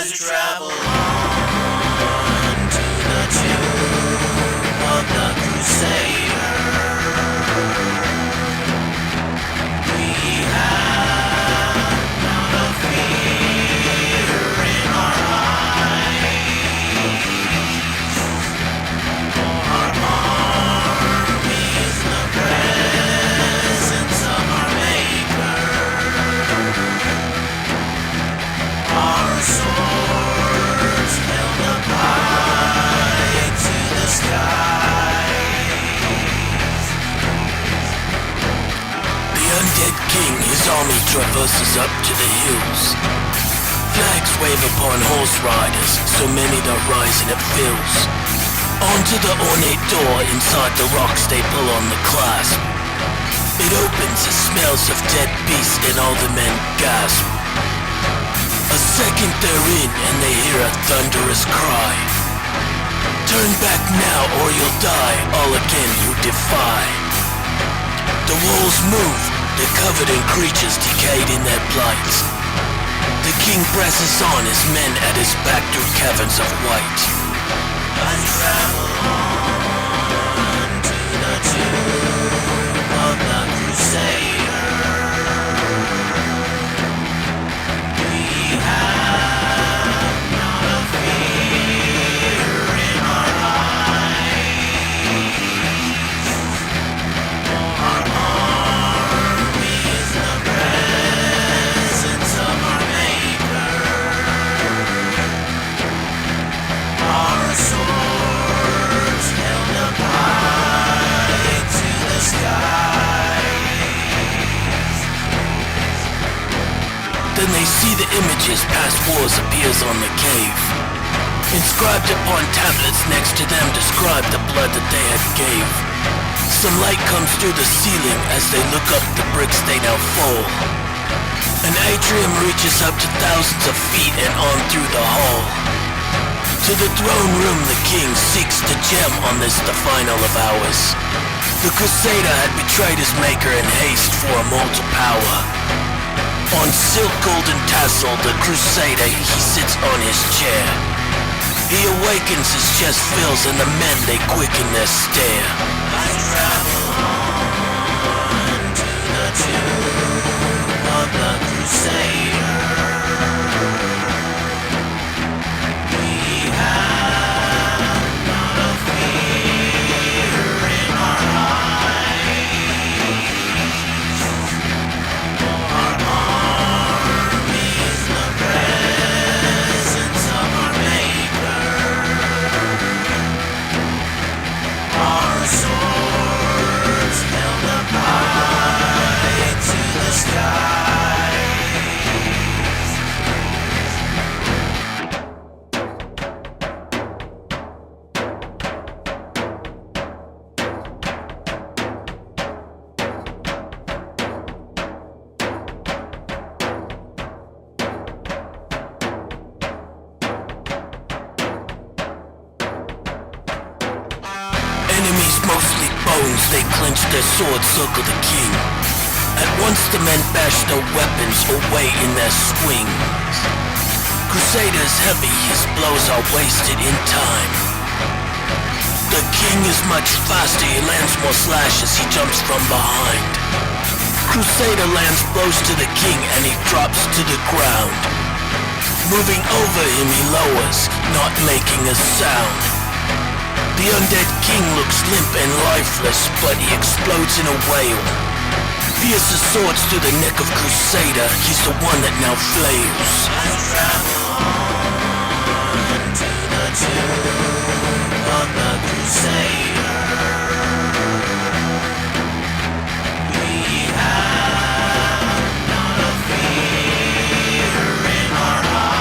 as we travel on to the tune of the Crusader. We have not a fear in our eyes. Our army is the presence of our Maker. Our swords held up high to the skies. The undead king, his army traverses up to the hills. Flags wave upon horse riders, so many that rise and it fills. Onto the ornate door inside the rocks they pull on the clasp. It opens, it smells of dead beasts and all the men gasp. A second they're in and they hear a thunderous cry. Turn back now or you'll die, all again you defy. The walls move, they're covered in creatures decayed in their plight. The king presses on his men at his back through caverns of white. I travel on to the tune of the Crusader. We have not a fear in our eyes. Our army is the presence of our Maker. Our swords held up high to the skies. Then they see the images past wars appears on the cave. Inscribed upon tablets next to them describe the blood that they had gave. Some light comes through the ceiling as they look up the bricks they now fall. An atrium reaches up to thousands of feet and on through the hall. To the throne room the king seeks the gem on this the final of hours. The Crusader had betrayed his maker in haste for immortal power. On silk golden tassel the Crusader he sits on his chair. He awakens, his chest fills and the men they quicken their stare. I travel on to the tune of the Crusader. We have not a fear in our eyes. Our army is the presence of our Maker. Our swords held up high to the skies. Enemies mostly bones, they clench their swords, circle the king. At once the men bash their weapons away in their swings. Crusader is heavy, his blows are wasted in time. The king is much faster, he lands more slashes, he jumps from behind. Crusader lands blows to the king and he drops to the ground. Moving over him he lowers, not making a sound. The undead king looks limp and lifeless, but he explodes in a wail. Pierces swords through the neck of Crusader, he's the one that now flails. I travel on to the tune of the Crusader. We have not a fear in our eyes.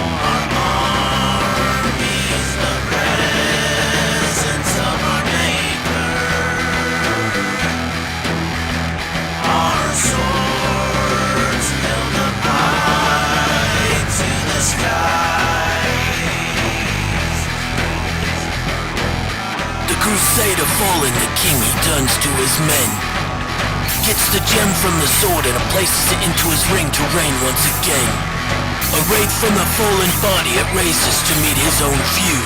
Our army is the presence of our Maker. Our swords held up high to the skies. The Crusader fallen, the king he turns to his men. gets the gem from the sword and places it into his ring to reign once again. A wraith from the fallen body it raises to meet his own view.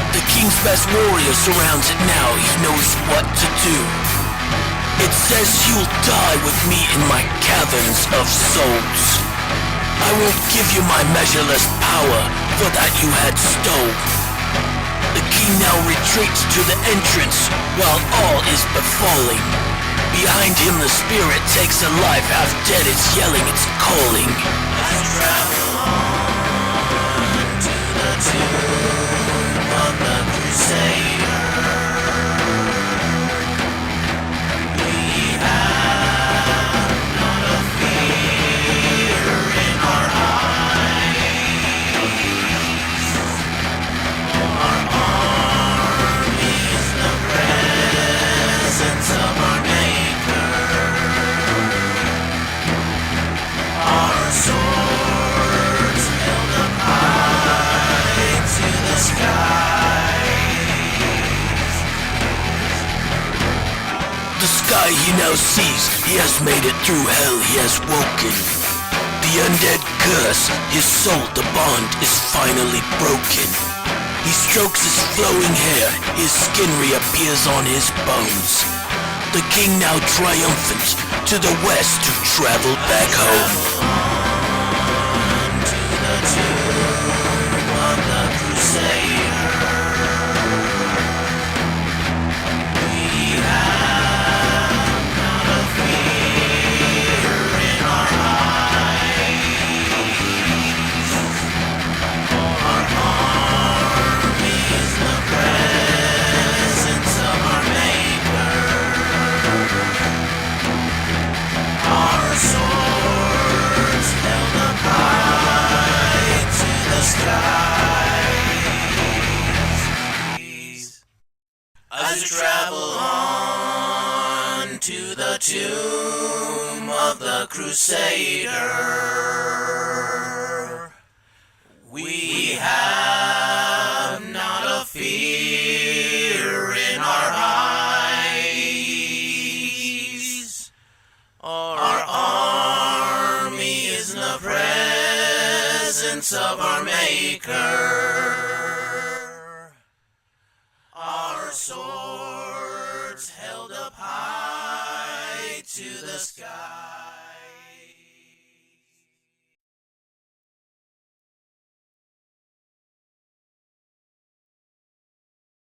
The king's best warrior surrounds it now, he knows what to do. It says you'll die with me in my caverns of souls. I won't give you my measureless power, for that you had stole. The king now retreats to the entrance, while all is befalling. Behind him the spirit takes a life, half dead it's yelling, it's calling. I travel on to the tomb of the Crusader. We have not a fear in our eyes. Our army is the presence of our Maker. Our swords held up high to the skies. The sky he now sees, he has made it through hell, he has woken. The undead curse, his soul, the bond is finally broken. He strokes his flowing hair, his skin reappears on his bones. The king now triumphant, to the west to travel back home. To the tomb of the Crusader. We have not a fear in our eyes. Our army is the presence of our Maker. Our swords held up high to the skies. As we travel on to the tomb of the Crusader, we have not a fear in our eyes. Our army is in the presence of our Maker. Our swords held up high to the sky.